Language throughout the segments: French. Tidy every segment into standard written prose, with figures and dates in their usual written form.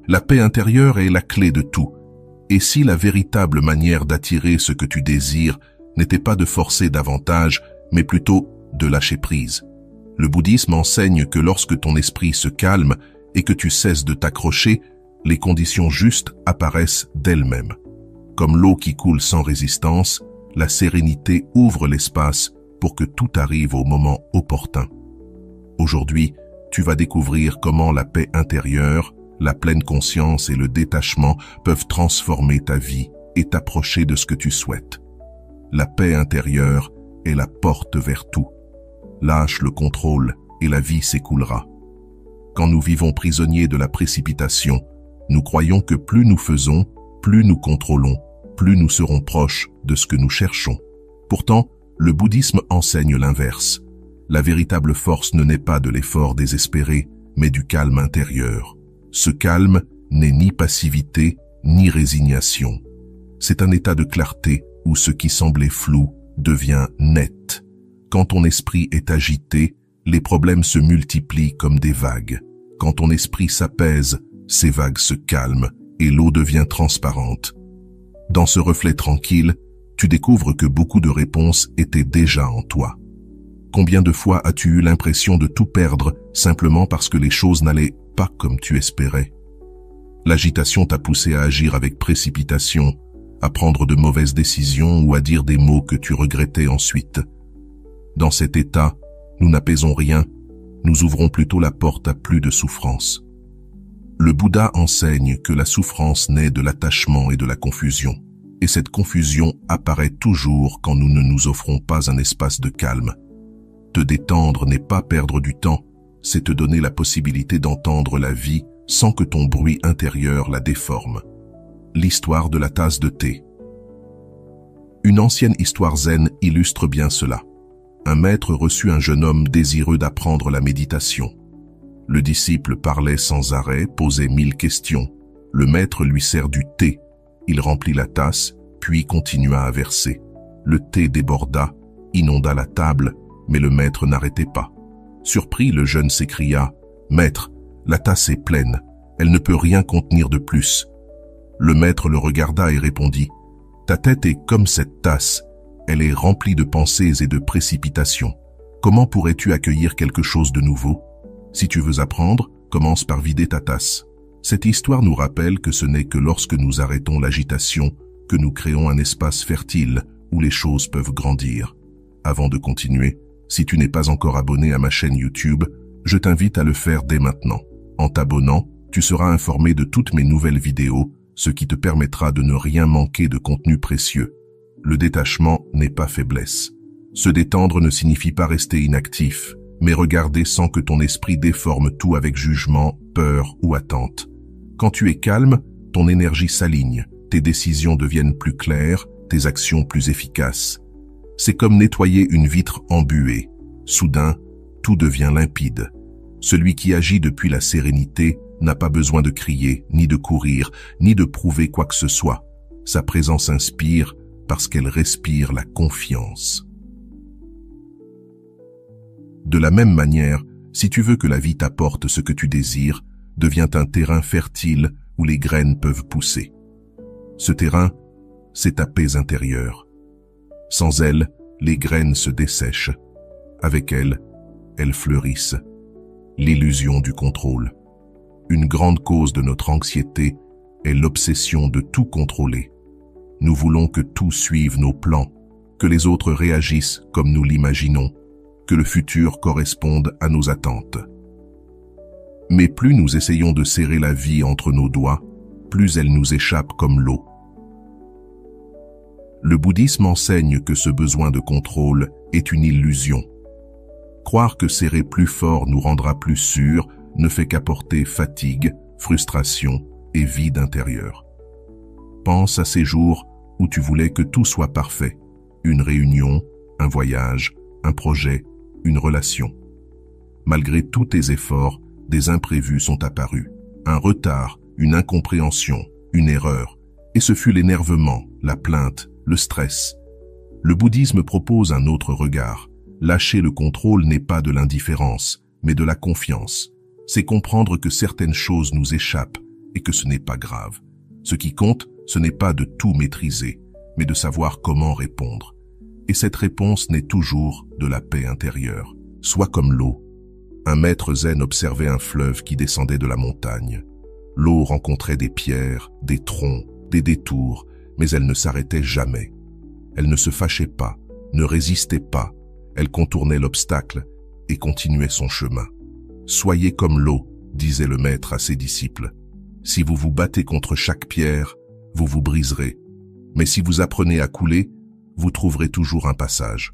La paix intérieure est la clé de tout. Et si la véritable manière d'attirer ce que tu désires n'était pas de forcer davantage, mais plutôt de lâcher prise? Le bouddhisme enseigne que lorsque ton esprit se calme et que tu cesses de t'accrocher, les conditions justes apparaissent d'elles-mêmes. Comme l'eau qui coule sans résistance, la sérénité ouvre l'espace pour que tout arrive au moment opportun. Aujourd'hui, tu vas découvrir comment la paix intérieure, la pleine conscience et le détachement peuvent transformer ta vie et t'approcher de ce que tu souhaites. La paix intérieure est la porte vers tout. Lâche le contrôle et la vie s'écoulera. Quand nous vivons prisonniers de la précipitation, nous croyons que plus nous faisons, plus nous contrôlons, plus nous serons proches de ce que nous cherchons. Pourtant, le bouddhisme enseigne l'inverse. La véritable force ne naît pas de l'effort désespéré, mais du calme intérieur. Ce calme n'est ni passivité, ni résignation. C'est un état de clarté où ce qui semblait flou devient net. Quand ton esprit est agité, les problèmes se multiplient comme des vagues. Quand ton esprit s'apaise, ces vagues se calment et l'eau devient transparente. Dans ce reflet tranquille, tu découvres que beaucoup de réponses étaient déjà en toi. Combien de fois as-tu eu l'impression de tout perdre simplement parce que les choses n'allaient pas comme tu espérais? L'agitation t'a poussé à agir avec précipitation, à prendre de mauvaises décisions ou à dire des mots que tu regrettais ensuite. Dans cet état, nous n'apaisons rien, nous ouvrons plutôt la porte à plus de souffrance. Le Bouddha enseigne que la souffrance naît de l'attachement et de la confusion, et cette confusion apparaît toujours quand nous ne nous offrons pas un espace de calme. Te détendre n'est pas perdre du temps, c'est te donner la possibilité d'entendre la vie sans que ton bruit intérieur la déforme. L'histoire de la tasse de thé. Une ancienne histoire zen illustre bien cela. Un maître reçut un jeune homme désireux d'apprendre la méditation. Le disciple parlait sans arrêt, posait 1000 questions. Le maître lui sert du thé. Il remplit la tasse, puis continua à verser. Le thé déborda, inonda la table, mais le maître n'arrêtait pas. Surpris, le jeune s'écria « Maître, la tasse est pleine, elle ne peut rien contenir de plus. » Le maître le regarda et répondit « Ta tête est comme cette tasse, elle est remplie de pensées et de précipitations. Comment pourrais-tu accueillir quelque chose de nouveau? Si tu veux apprendre, commence par vider ta tasse. » Cette histoire nous rappelle que ce n'est que lorsque nous arrêtons l'agitation que nous créons un espace fertile où les choses peuvent grandir. Avant de continuer, si tu n'es pas encore abonné à ma chaîne YouTube, je t'invite à le faire dès maintenant. En t'abonnant, tu seras informé de toutes mes nouvelles vidéos, ce qui te permettra de ne rien manquer de contenu précieux. Le détachement n'est pas faiblesse. Se détendre ne signifie pas rester inactif, mais regarder sans que ton esprit déforme tout avec jugement, peur ou attente. Quand tu es calme, ton énergie s'aligne, tes décisions deviennent plus claires, tes actions plus efficaces. C'est comme nettoyer une vitre embuée. Soudain, tout devient limpide. Celui qui agit depuis la sérénité n'a pas besoin de crier, ni de courir, ni de prouver quoi que ce soit. Sa présence inspire parce qu'elle respire la confiance. De la même manière, si tu veux que la vie t'apporte ce que tu désires, devient un terrain fertile où les graines peuvent pousser. Ce terrain, c'est ta paix intérieure. Sans elle, les graines se dessèchent. Avec elle, elles fleurissent. L'illusion du contrôle. Une grande cause de notre anxiété est l'obsession de tout contrôler. Nous voulons que tout suive nos plans, que les autres réagissent comme nous l'imaginons, que le futur corresponde à nos attentes. Mais plus nous essayons de serrer la vie entre nos doigts, plus elle nous échappe comme l'eau. Le bouddhisme enseigne que ce besoin de contrôle est une illusion. Croire que serrer plus fort nous rendra plus sûrs ne fait qu'apporter fatigue, frustration et vide intérieur. Pense à ces jours où tu voulais que tout soit parfait. Une réunion, un voyage, un projet, une relation. Malgré tous tes efforts, des imprévus sont apparus. Un retard, une incompréhension, une erreur. Et ce fut l'énervement, la plainte, le stress. Le bouddhisme propose un autre regard. Lâcher le contrôle n'est pas de l'indifférence, mais de la confiance. C'est comprendre que certaines choses nous échappent et que ce n'est pas grave. Ce qui compte, ce n'est pas de tout maîtriser, mais de savoir comment répondre. Et cette réponse naît toujours de la paix intérieure. Sois comme l'eau. Un maître zen observait un fleuve qui descendait de la montagne. L'eau rencontrait des pierres, des troncs, des détours, mais elle ne s'arrêtait jamais. Elle ne se fâchait pas, ne résistait pas, elle contournait l'obstacle et continuait son chemin. Soyez comme l'eau, disait le maître à ses disciples. Si vous vous battez contre chaque pierre, vous vous briserez. Mais si vous apprenez à couler, vous trouverez toujours un passage.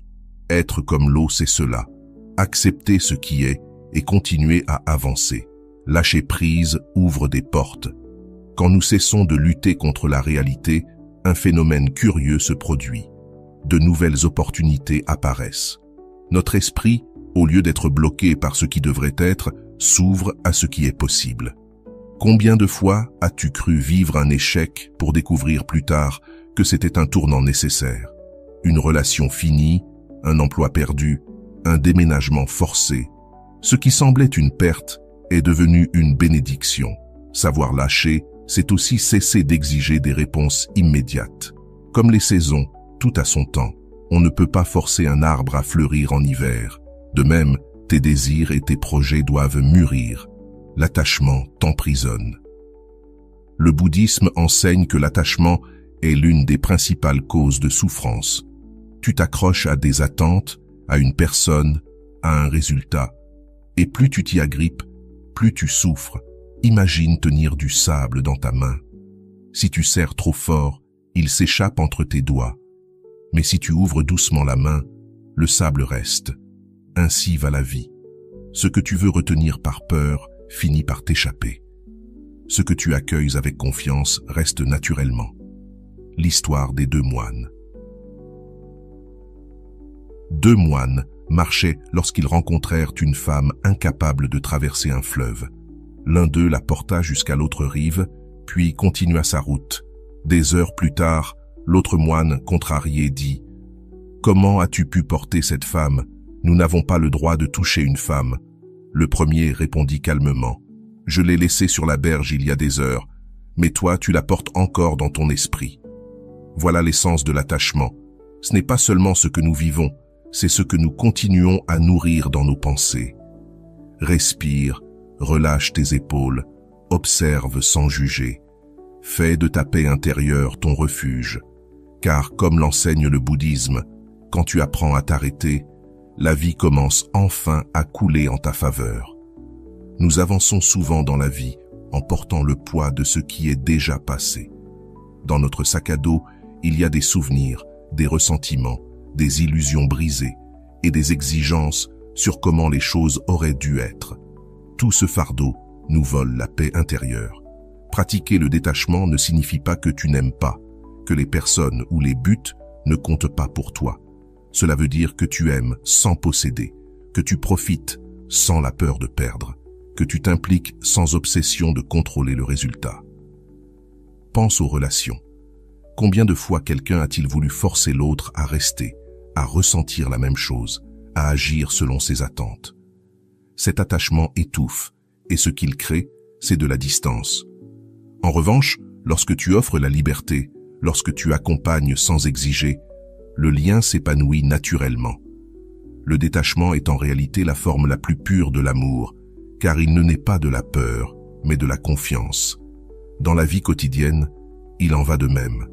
Être comme l'eau, c'est cela. Accepter ce qui est et continuer à avancer. Lâcher prise ouvre des portes. Quand nous cessons de lutter contre la réalité, un phénomène curieux se produit. De nouvelles opportunités apparaissent. Notre esprit, au lieu d'être bloqué par ce qui devrait être, s'ouvre à ce qui est possible. Combien de fois as-tu cru vivre un échec pour découvrir plus tard que c'était un tournant nécessaire? Une relation finie, un emploi perdu, un déménagement forcé. Ce qui semblait une perte est devenu une bénédiction. Savoir lâcher, c'est aussi cesser d'exiger des réponses immédiates. Comme les saisons, tout a son temps. On ne peut pas forcer un arbre à fleurir en hiver. De même, tes désirs et tes projets doivent mûrir. L'attachement t'emprisonne. Le bouddhisme enseigne que l'attachement est l'une des principales causes de souffrance. Tu t'accroches à des attentes, à une personne, à un résultat. Et plus tu t'y agrippes, plus tu souffres. Imagine tenir du sable dans ta main. Si tu serres trop fort, il s'échappe entre tes doigts. Mais si tu ouvres doucement la main, le sable reste. Ainsi va la vie. Ce que tu veux retenir par peur finit par t'échapper. Ce que tu accueilles avec confiance reste naturellement. L'histoire des deux moines. Deux moines marchaient lorsqu'ils rencontrèrent une femme incapable de traverser un fleuve. L'un d'eux la porta jusqu'à l'autre rive, puis continua sa route. Des heures plus tard, l'autre moine, contrarié, dit « Comment as-tu pu porter cette femme? Nous n'avons pas le droit de toucher une femme. » Le premier répondit calmement « Je l'ai laissée sur la berge il y a des heures, mais toi tu la portes encore dans ton esprit. » Voilà l'essence de l'attachement. Ce n'est pas seulement ce que nous vivons, c'est ce que nous continuons à nourrir dans nos pensées. Respire, relâche tes épaules, observe sans juger. Fais de ta paix intérieure ton refuge, car comme l'enseigne le bouddhisme, quand tu apprends à t'arrêter, la vie commence enfin à couler en ta faveur. Nous avançons souvent dans la vie en portant le poids de ce qui est déjà passé. Dans notre sac à dos, il y a des souvenirs, des ressentiments, des illusions brisées et des exigences sur comment les choses auraient dû être. Tout ce fardeau nous vole la paix intérieure. Pratiquer le détachement ne signifie pas que tu n'aimes pas, que les personnes ou les buts ne comptent pas pour toi. Cela veut dire que tu aimes sans posséder, que tu profites sans la peur de perdre, que tu t'impliques sans obsession de contrôler le résultat. Pense aux relations. Combien de fois quelqu'un a-t-il voulu forcer l'autre à rester, à ressentir la même chose, à agir selon ses attentes? Cet attachement étouffe, et ce qu'il crée, c'est de la distance. En revanche, lorsque tu offres la liberté, lorsque tu accompagnes sans exiger, le lien s'épanouit naturellement. Le détachement est en réalité la forme la plus pure de l'amour, car il ne naît pas de la peur, mais de la confiance. Dans la vie quotidienne, il en va de même.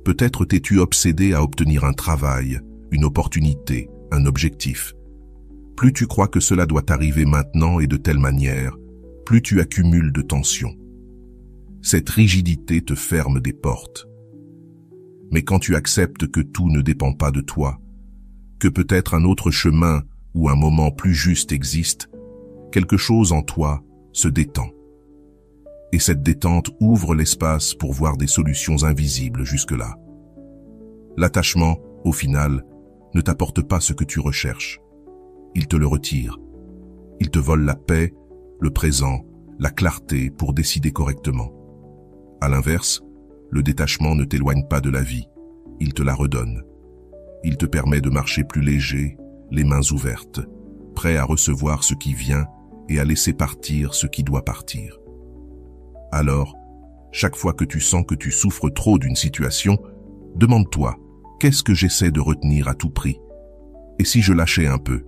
Peut-être t'es-tu obsédé à obtenir un travail, une opportunité, un objectif. Plus tu crois que cela doit arriver maintenant et de telle manière, plus tu accumules de tensions. Cette rigidité te ferme des portes. Mais quand tu acceptes que tout ne dépend pas de toi, que peut-être un autre chemin ou un moment plus juste existe, quelque chose en toi se détend. Et cette détente ouvre l'espace pour voir des solutions invisibles jusque-là. L'attachement, au final, ne t'apporte pas ce que tu recherches. Il te le retire. Il te vole la paix, le présent, la clarté pour décider correctement. À l'inverse, le détachement ne t'éloigne pas de la vie, il te la redonne. Il te permet de marcher plus léger, les mains ouvertes, prêt à recevoir ce qui vient et à laisser partir ce qui doit partir. Alors, chaque fois que tu sens que tu souffres trop d'une situation, demande-toi, qu'est-ce que j'essaie de retenir à tout prix? Et si je lâchais un peu?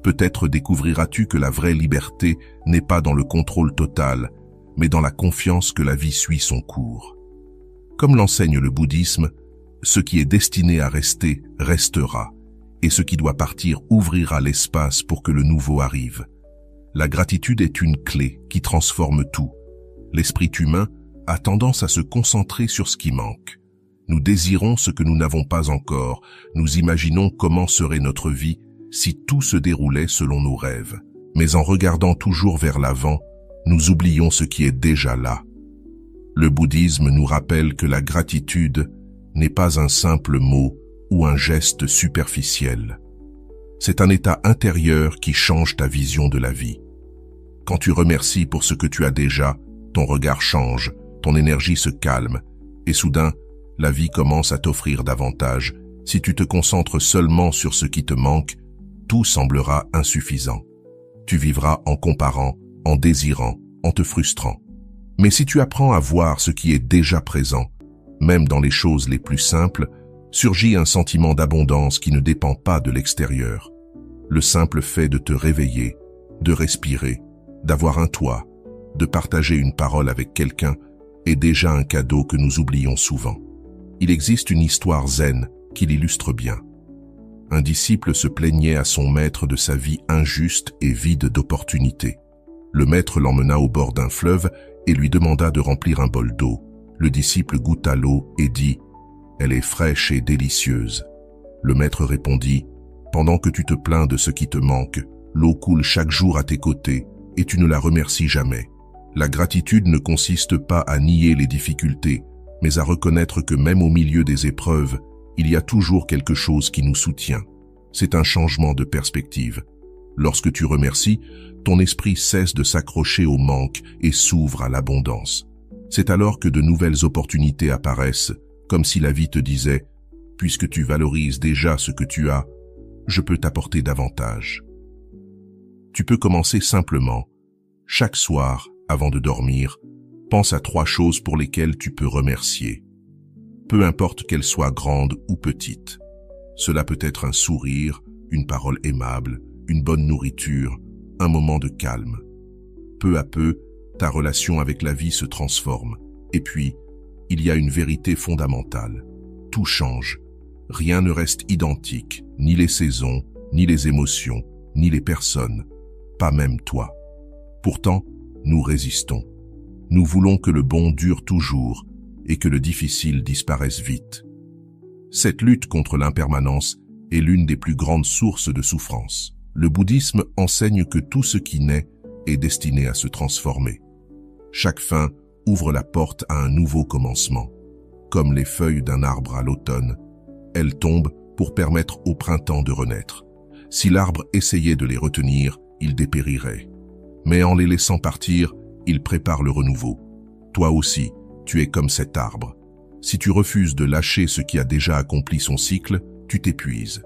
Peut-être découvriras-tu que la vraie liberté n'est pas dans le contrôle total, mais dans la confiance que la vie suit son cours. Comme l'enseigne le bouddhisme, ce qui est destiné à rester, restera, et ce qui doit partir ouvrira l'espace pour que le nouveau arrive. La gratitude est une clé qui transforme tout. L'esprit humain a tendance à se concentrer sur ce qui manque. Nous désirons ce que nous n'avons pas encore, nous imaginons comment serait notre vie si tout se déroulait selon nos rêves. Mais en regardant toujours vers l'avant, nous oublions ce qui est déjà là. Le bouddhisme nous rappelle que la gratitude n'est pas un simple mot ou un geste superficiel. C'est un état intérieur qui change ta vision de la vie. Quand tu remercies pour ce que tu as déjà, ton regard change, ton énergie se calme, et soudain, la vie commence à t'offrir davantage. Si tu te concentres seulement sur ce qui te manque, tout semblera insuffisant. Tu vivras en comparant, en désirant, en te frustrant. Mais si tu apprends à voir ce qui est déjà présent, même dans les choses les plus simples, surgit un sentiment d'abondance qui ne dépend pas de l'extérieur. Le simple fait de te réveiller, de respirer, d'avoir un toit, de partager une parole avec quelqu'un est déjà un cadeau que nous oublions souvent. Il existe une histoire zen qui l'illustre bien. Un disciple se plaignait à son maître de sa vie injuste et vide d'opportunités. Le maître l'emmena au bord d'un fleuve et lui demanda de remplir un bol d'eau. Le disciple goûta l'eau et dit « Elle est fraîche et délicieuse ». Le maître répondit « Pendant que tu te plains de ce qui te manque, l'eau coule chaque jour à tes côtés et tu ne la remercies jamais. La gratitude ne consiste pas à nier les difficultés, mais à reconnaître que même au milieu des épreuves, il y a toujours quelque chose qui nous soutient. C'est un changement de perspective. Lorsque tu remercies, ton esprit cesse de s'accrocher au manque et s'ouvre à l'abondance. C'est alors que de nouvelles opportunités apparaissent, comme si la vie te disait « Puisque tu valorises déjà ce que tu as, je peux t'apporter davantage. » Tu peux commencer simplement. Chaque soir, avant de dormir, pense à 3 choses pour lesquelles tu peux remercier. Peu importe qu'elles soient grandes ou petites. Cela peut être un sourire, une parole aimable, une bonne nourriture, un moment de calme. Peu à peu, ta relation avec la vie se transforme. Et puis, il y a une vérité fondamentale. Tout change. Rien ne reste identique, ni les saisons, ni les émotions, ni les personnes, pas même toi. Pourtant, nous résistons. Nous voulons que le bon dure toujours et que le difficile disparaisse vite. Cette lutte contre l'impermanence est l'une des plus grandes sources de souffrance. Le bouddhisme enseigne que tout ce qui naît est destiné à se transformer. Chaque fin ouvre la porte à un nouveau commencement. Comme les feuilles d'un arbre à l'automne, elles tombent pour permettre au printemps de renaître. Si l'arbre essayait de les retenir, il dépérirait. Mais en les laissant partir, il prépare le renouveau. Toi aussi, tu es comme cet arbre. Si tu refuses de lâcher ce qui a déjà accompli son cycle, tu t'épuises.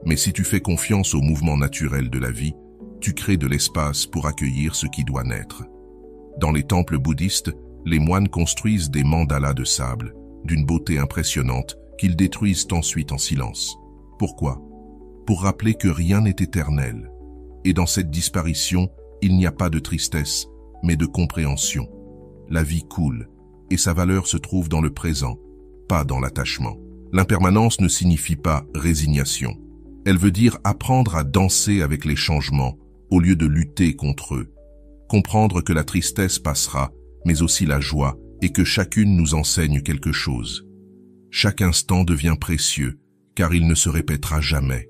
Mais si tu fais confiance au mouvement naturel de la vie, tu crées de l'espace pour accueillir ce qui doit naître. Dans les temples bouddhistes, les moines construisent des mandalas de sable, d'une beauté impressionnante, qu'ils détruisent ensuite en silence. Pourquoi? Pour rappeler que rien n'est éternel. Et dans cette disparition, il n'y a pas de tristesse, mais de compréhension. La vie coule, et sa valeur se trouve dans le présent, pas dans l'attachement. L'impermanence ne signifie pas résignation. Elle veut dire apprendre à danser avec les changements, au lieu de lutter contre eux. Comprendre que la tristesse passera, mais aussi la joie, et que chacune nous enseigne quelque chose. Chaque instant devient précieux, car il ne se répétera jamais.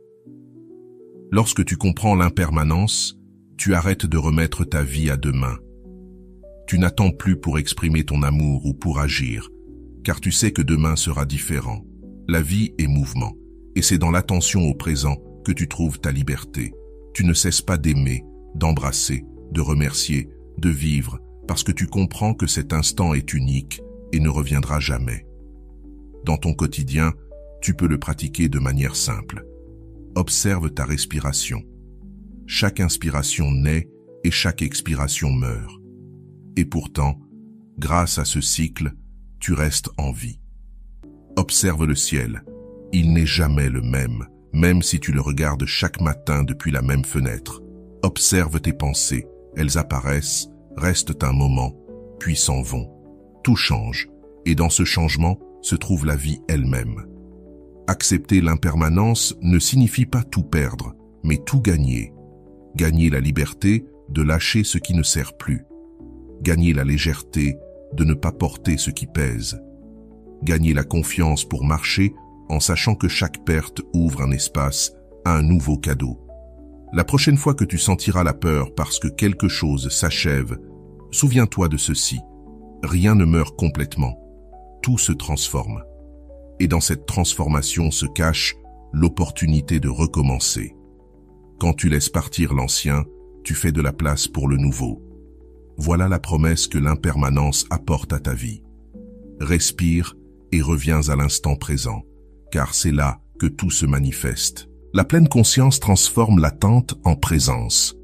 Lorsque tu comprends l'impermanence, tu arrêtes de remettre ta vie à demain. Tu n'attends plus pour exprimer ton amour ou pour agir, car tu sais que demain sera différent. La vie est mouvement, et c'est dans l'attention au présent que tu trouves ta liberté. Tu ne cesses pas d'aimer, d'embrasser, de remercier, de vivre, parce que tu comprends que cet instant est unique et ne reviendra jamais. Dans ton quotidien, tu peux le pratiquer de manière simple. Observe ta respiration. Chaque inspiration naît et chaque expiration meurt. Et pourtant, Grâce à ce cycle, tu restes en vie. Observe le ciel. Il n'est jamais le même, même si tu le regardes chaque matin depuis la même fenêtre. Observe tes pensées. Elles apparaissent, restent un moment, puis s'en vont. Tout change, et dans ce changement se trouve la vie elle-même. Accepter l'impermanence ne signifie pas tout perdre, mais tout gagner. Gagner la liberté de lâcher ce qui ne sert plus. Gagner la légèreté de ne pas porter ce qui pèse. Gagner la confiance pour marcher en sachant que chaque perte ouvre un espace à un nouveau cadeau. La prochaine fois que tu sentiras la peur parce que quelque chose s'achève, souviens-toi de ceci. Rien ne meurt complètement. Tout se transforme. Et dans cette transformation se cache l'opportunité de recommencer. Quand tu laisses partir l'ancien, tu fais de la place pour le nouveau. Voilà la promesse que l'impermanence apporte à ta vie. Respire et reviens à l'instant présent, car c'est là que tout se manifeste. La pleine conscience transforme l'attente en présence.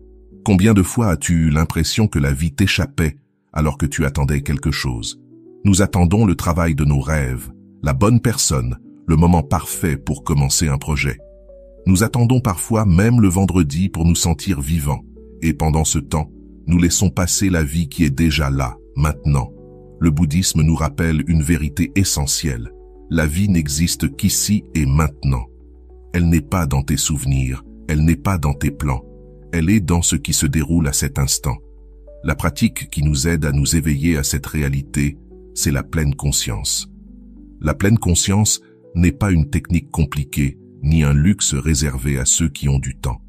Combien de fois as-tu eu l'impression que la vie t'échappait alors que tu attendais quelque chose? Nous attendons le travail de nos rêves, la bonne personne, le moment parfait pour commencer un projet. Nous attendons parfois même le vendredi pour nous sentir vivants, et pendant ce temps, nous laissons passer la vie qui est déjà là, maintenant. Le bouddhisme nous rappelle une vérité essentielle. La vie n'existe qu'ici et maintenant. Elle n'est pas dans tes souvenirs, elle n'est pas dans tes plans, elle est dans ce qui se déroule à cet instant. La pratique qui nous aide à nous éveiller à cette réalité, c'est la pleine conscience. La pleine conscience n'est pas une technique compliquée, ni un luxe réservé à ceux qui ont du temps.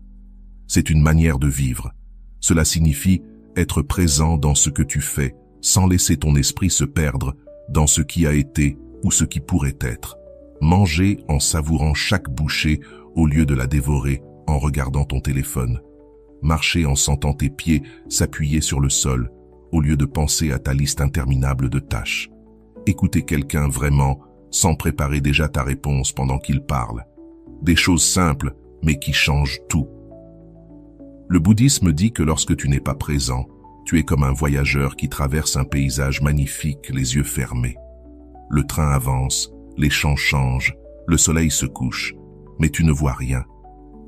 C'est une manière de vivre. Cela signifie être présent dans ce que tu fais, sans laisser ton esprit se perdre dans ce qui a été ou ce qui pourrait être. Manger en savourant chaque bouchée au lieu de la dévorer en regardant ton téléphone. Marcher en sentant tes pieds s'appuyer sur le sol au lieu de penser à ta liste interminable de tâches. Écouter quelqu'un vraiment sans préparer déjà ta réponse pendant qu'il parle. Des choses simples mais qui changent tout. Le bouddhisme dit que lorsque tu n'es pas présent, tu es comme un voyageur qui traverse un paysage magnifique les yeux fermés. Le train avance, les champs changent, le soleil se couche, mais tu ne vois rien,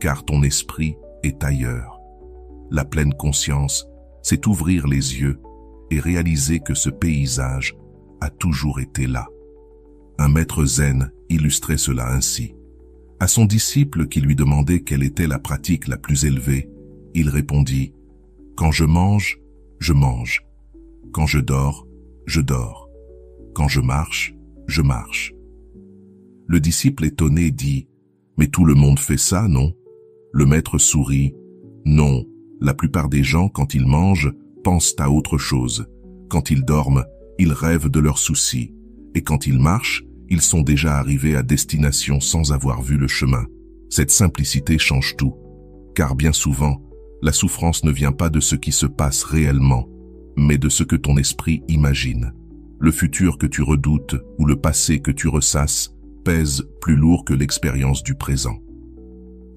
car ton esprit est ailleurs. La pleine conscience, c'est ouvrir les yeux et réaliser que ce paysage a toujours été là. Un maître zen illustrait cela ainsi. À son disciple qui lui demandait quelle était la pratique la plus élevée, il répondit « Quand je mange, je mange. Quand je dors, je dors. Quand je marche, je marche. » Le disciple étonné dit « Mais tout le monde fait ça, non ?» Le maître sourit « Non, la plupart des gens, quand ils mangent, pensent à autre chose. Quand ils dorment, ils rêvent de leurs soucis. Et quand ils marchent, ils sont déjà arrivés à destination sans avoir vu le chemin. Cette simplicité change tout, car bien souvent, la souffrance ne vient pas de ce qui se passe réellement, mais de ce que ton esprit imagine. Le futur que tu redoutes ou le passé que tu ressasses pèse plus lourd que l'expérience du présent.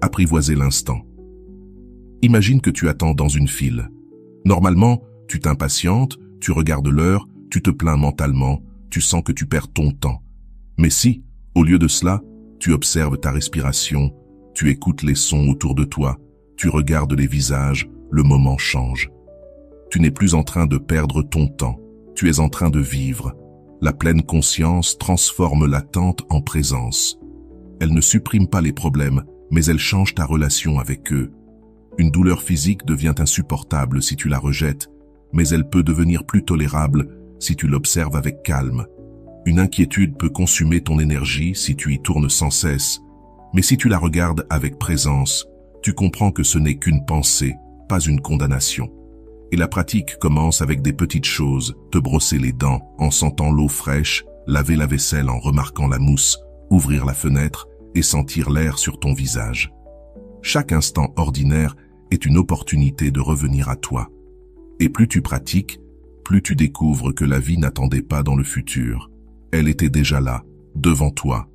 Apprivoiser l'instant. Imagine que tu attends dans une file. Normalement, tu t'impatientes, tu regardes l'heure, tu te plains mentalement, tu sens que tu perds ton temps. Mais si, au lieu de cela, tu observes ta respiration, tu écoutes les sons autour de toi, tu regardes les visages, le moment change. Tu n'es plus en train de perdre ton temps, tu es en train de vivre. La pleine conscience transforme l'attente en présence. Elle ne supprime pas les problèmes, mais elle change ta relation avec eux. Une douleur physique devient insupportable si tu la rejettes, mais elle peut devenir plus tolérable si tu l'observes avec calme. Une inquiétude peut consumer ton énergie si tu y tournes sans cesse, mais si tu la regardes avec présence, tu comprends que ce n'est qu'une pensée, pas une condamnation. Et la pratique commence avec des petites choses, te brosser les dents en sentant l'eau fraîche, laver la vaisselle en remarquant la mousse, ouvrir la fenêtre et sentir l'air sur ton visage. Chaque instant ordinaire est une opportunité de revenir à toi. Et plus tu pratiques, plus tu découvres que la vie n'attendait pas dans le futur. Elle était déjà là, devant toi.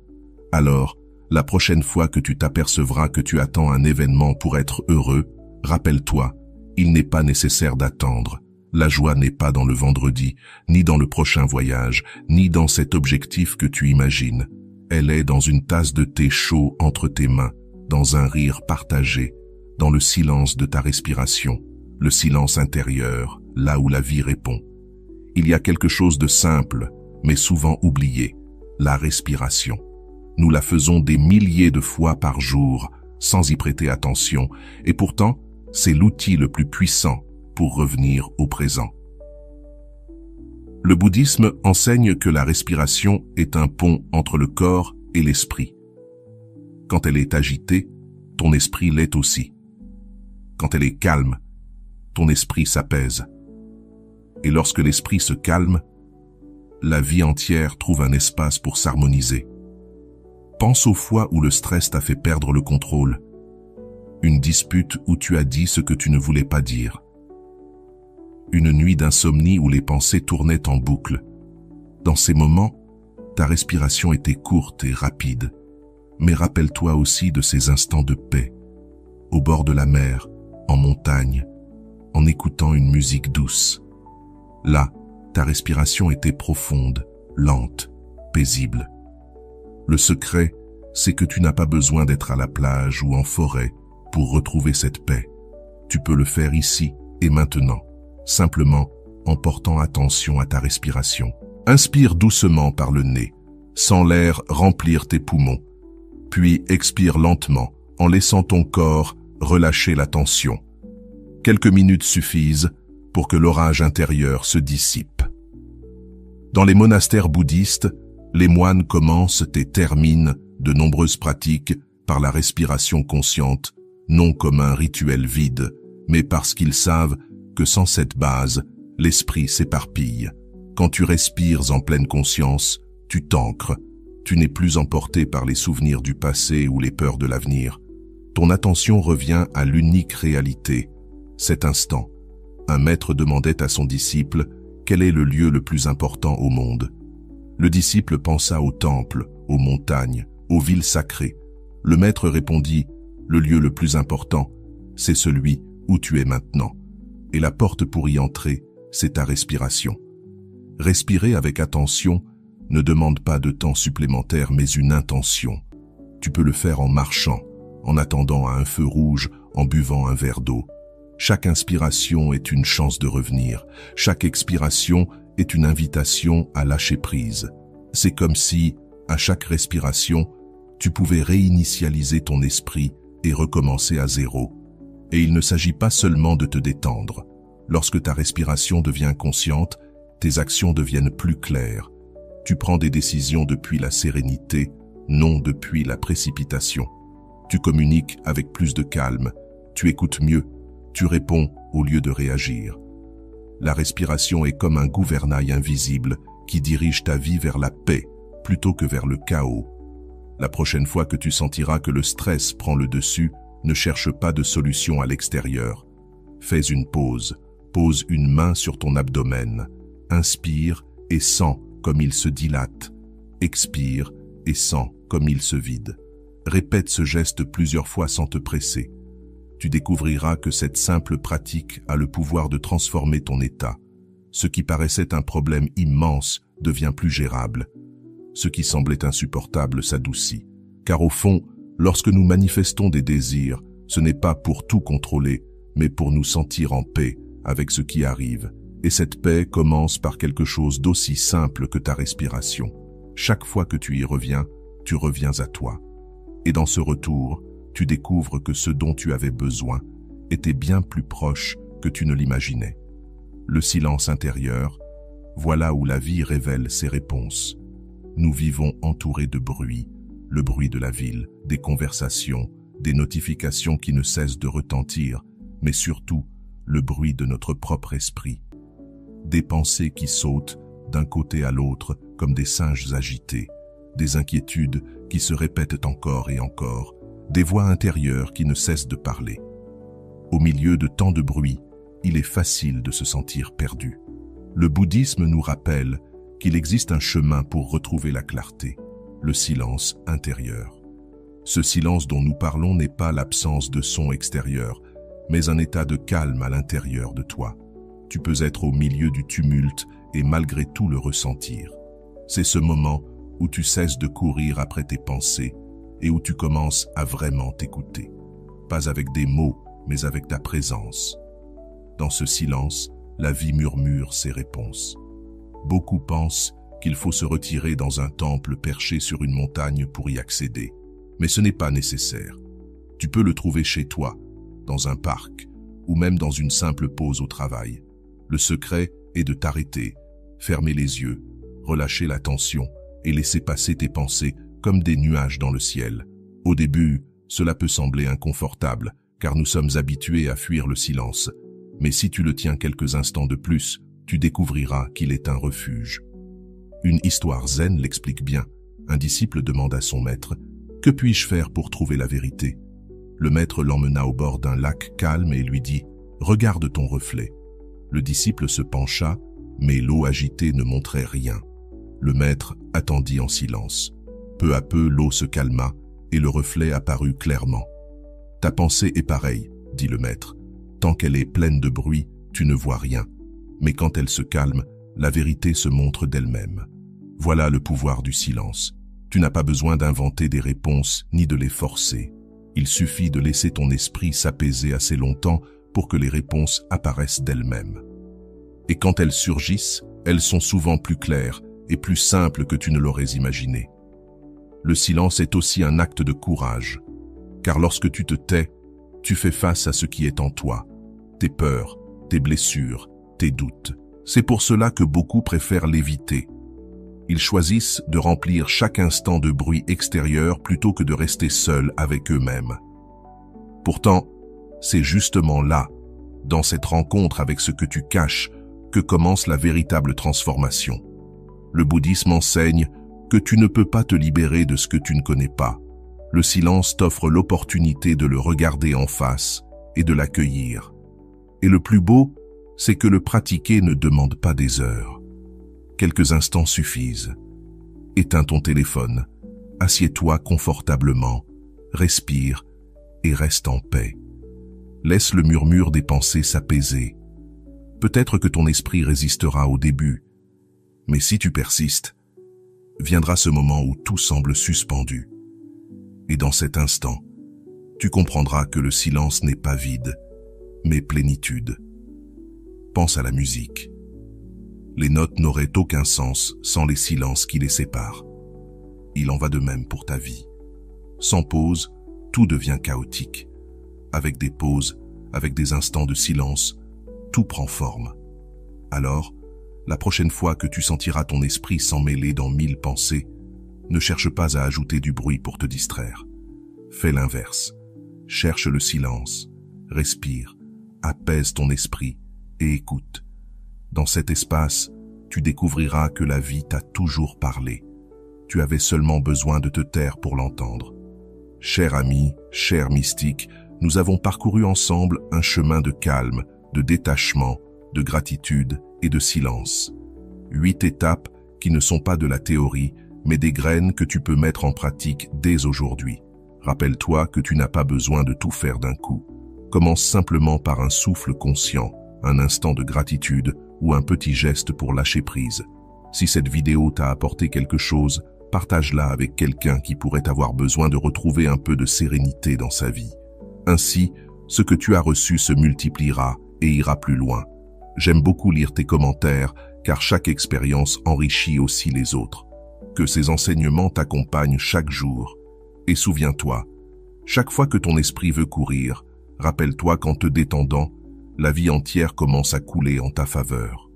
Alors, la prochaine fois que tu t'apercevras que tu attends un événement pour être heureux, rappelle-toi, il n'est pas nécessaire d'attendre. La joie n'est pas dans le vendredi, ni dans le prochain voyage, ni dans cet objectif que tu imagines. Elle est dans une tasse de thé chaud entre tes mains, dans un rire partagé, dans le silence de ta respiration, le silence intérieur, là où la vie répond. Il y a quelque chose de simple, mais souvent oublié, la respiration. Nous la faisons des milliers de fois par jour, sans y prêter attention, et pourtant, c'est l'outil le plus puissant pour revenir au présent. Le bouddhisme enseigne que la respiration est un pont entre le corps et l'esprit. Quand elle est agitée, ton esprit l'est aussi. Quand elle est calme, ton esprit s'apaise. Et lorsque l'esprit se calme, la vie entière trouve un espace pour s'harmoniser. Pense aux fois où le stress t'a fait perdre le contrôle. Une dispute où tu as dit ce que tu ne voulais pas dire. Une nuit d'insomnie où les pensées tournaient en boucle. Dans ces moments, ta respiration était courte et rapide. Mais rappelle-toi aussi de ces instants de paix, au bord de la mer, en montagne, en écoutant une musique douce. Là, ta respiration était profonde, lente, paisible. Le secret, c'est que tu n'as pas besoin d'être à la plage ou en forêt pour retrouver cette paix. Tu peux le faire ici et maintenant, simplement en portant attention à ta respiration. Inspire doucement par le nez, sans l'air remplir tes poumons, puis expire lentement en laissant ton corps relâcher la tension. Quelques minutes suffisent pour que l'orage intérieur se dissipe. Dans les monastères bouddhistes, les moines commencent et terminent de nombreuses pratiques par la respiration consciente, non comme un rituel vide, mais parce qu'ils savent que sans cette base, l'esprit s'éparpille. Quand tu respires en pleine conscience, tu t'ancres. Tu n'es plus emporté par les souvenirs du passé ou les peurs de l'avenir. Ton attention revient à l'unique réalité, cet instant. Un maître demandait à son disciple quel est le lieu le plus important au monde. Le disciple pensa au temple, aux montagnes, aux villes sacrées. Le maître répondit, le lieu le plus important, c'est celui où tu es maintenant. Et la porte pour y entrer, c'est ta respiration. Respirer avec attention ne demande pas de temps supplémentaire mais une intention. Tu peux le faire en marchant, en attendant à un feu rouge, en buvant un verre d'eau. Chaque inspiration est une chance de revenir. Chaque expiration est une invitation à lâcher prise. C'est comme si, à chaque respiration, tu pouvais réinitialiser ton esprit et recommencer à zéro. Et il ne s'agit pas seulement de te détendre. Lorsque ta respiration devient consciente, tes actions deviennent plus claires. Tu prends des décisions depuis la sérénité, non depuis la précipitation. Tu communiques avec plus de calme, tu écoutes mieux, tu réponds au lieu de réagir. La respiration est comme un gouvernail invisible qui dirige ta vie vers la paix plutôt que vers le chaos. La prochaine fois que tu sentiras que le stress prend le dessus, ne cherche pas de solution à l'extérieur. Fais une pause, pose une main sur ton abdomen, inspire et sens comme il se dilate, expire et sens comme il se vide. Répète ce geste plusieurs fois sans te presser. Tu découvriras que cette simple pratique a le pouvoir de transformer ton état. Ce qui paraissait un problème immense devient plus gérable. Ce qui semblait insupportable s'adoucit. Car au fond, lorsque nous manifestons des désirs, ce n'est pas pour tout contrôler, mais pour nous sentir en paix avec ce qui arrive. Et cette paix commence par quelque chose d'aussi simple que ta respiration. Chaque fois que tu y reviens, tu reviens à toi. Et dans ce retour, tu découvres que ce dont tu avais besoin était bien plus proche que tu ne l'imaginais. Le silence intérieur, voilà où la vie révèle ses réponses. Nous vivons entourés de bruit, le bruit de la ville, des conversations, des notifications qui ne cessent de retentir, mais surtout le bruit de notre propre esprit. Des pensées qui sautent d'un côté à l'autre comme des singes agités, des inquiétudes qui se répètent encore et encore, des voix intérieures qui ne cessent de parler. Au milieu de tant de bruit, il est facile de se sentir perdu. Le bouddhisme nous rappelle qu'il existe un chemin pour retrouver la clarté, le silence intérieur. Ce silence dont nous parlons n'est pas l'absence de son extérieur, mais un état de calme à l'intérieur de toi. tu peux être au milieu du tumulte et malgré tout le ressentir. C'est ce moment où tu cesses de courir après tes pensées et où tu commences à vraiment t'écouter. Pas avec des mots, mais avec ta présence. Dans ce silence, la vie murmure ses réponses. Beaucoup pensent qu'il faut se retirer dans un temple perché sur une montagne pour y accéder. Mais ce n'est pas nécessaire. Tu peux le trouver chez toi, dans un parc, ou même dans une simple pause au travail. Le secret est de t'arrêter, fermer les yeux, relâcher la tension et laisser passer tes pensées comme des nuages dans le ciel. Au début, cela peut sembler inconfortable, car nous sommes habitués à fuir le silence. Mais si tu le tiens quelques instants de plus, tu découvriras qu'il est un refuge. Une histoire zen l'explique bien. Un disciple demande à son maître « Que puis-je faire pour trouver la vérité ?» Le maître l'emmena au bord d'un lac calme et lui dit « Regarde ton reflet ». Le disciple se pencha, mais l'eau agitée ne montrait rien. Le maître attendit en silence. Peu à peu, l'eau se calma et le reflet apparut clairement. « Ta pensée est pareille, » dit le maître. « Tant qu'elle est pleine de bruit, tu ne vois rien. Mais quand elle se calme, la vérité se montre d'elle-même. » Voilà le pouvoir du silence. Tu n'as pas besoin d'inventer des réponses ni de les forcer. Il suffit de laisser ton esprit s'apaiser assez longtemps pour que les réponses apparaissent d'elles-mêmes. Et quand elles surgissent, elles sont souvent plus claires et plus simples que tu ne l'aurais imaginé. Le silence est aussi un acte de courage, car lorsque tu te tais, tu fais face à ce qui est en toi, tes peurs, tes blessures, tes doutes. C'est pour cela que beaucoup préfèrent l'éviter. Ils choisissent de remplir chaque instant de bruit extérieur plutôt que de rester seuls avec eux-mêmes. Pourtant, c'est justement là, dans cette rencontre avec ce que tu caches, que commence la véritable transformation. Le bouddhisme enseigne que tu ne peux pas te libérer de ce que tu ne connais pas. Le silence t'offre l'opportunité de le regarder en face et de l'accueillir. Et le plus beau, c'est que le pratiquer ne demande pas des heures. Quelques instants suffisent. Éteins ton téléphone, assieds-toi confortablement, respire et reste en paix. Laisse le murmure des pensées s'apaiser. Peut-être que ton esprit résistera au début, mais si tu persistes, viendra ce moment où tout semble suspendu. Et dans cet instant, tu comprendras que le silence n'est pas vide, mais plénitude. Pense à la musique. Les notes n'auraient aucun sens sans les silences qui les séparent. Il en va de même pour ta vie. Sans pause, tout devient chaotique. Avec des pauses, avec des instants de silence, tout prend forme. Alors, la prochaine fois que tu sentiras ton esprit s'emmêler dans 1000 pensées, ne cherche pas à ajouter du bruit pour te distraire. Fais l'inverse. Cherche le silence, respire, apaise ton esprit et écoute. Dans cet espace, tu découvriras que la vie t'a toujours parlé. Tu avais seulement besoin de te taire pour l'entendre. Cher ami, cher mystique, nous avons parcouru ensemble un chemin de calme, de détachement, de gratitude et de silence. 8 étapes qui ne sont pas de la théorie, mais des graines que tu peux mettre en pratique dès aujourd'hui. Rappelle-toi que tu n'as pas besoin de tout faire d'un coup. Commence simplement par un souffle conscient, un instant de gratitude ou un petit geste pour lâcher prise. Si cette vidéo t'a apporté quelque chose, partage-la avec quelqu'un qui pourrait avoir besoin de retrouver un peu de sérénité dans sa vie. Ainsi, ce que tu as reçu se multipliera et ira plus loin. J'aime beaucoup lire tes commentaires, car chaque expérience enrichit aussi les autres. Que ces enseignements t'accompagnent chaque jour. Et souviens-toi, chaque fois que ton esprit veut courir, rappelle-toi qu'en te détendant, la vie entière commence à couler en ta faveur.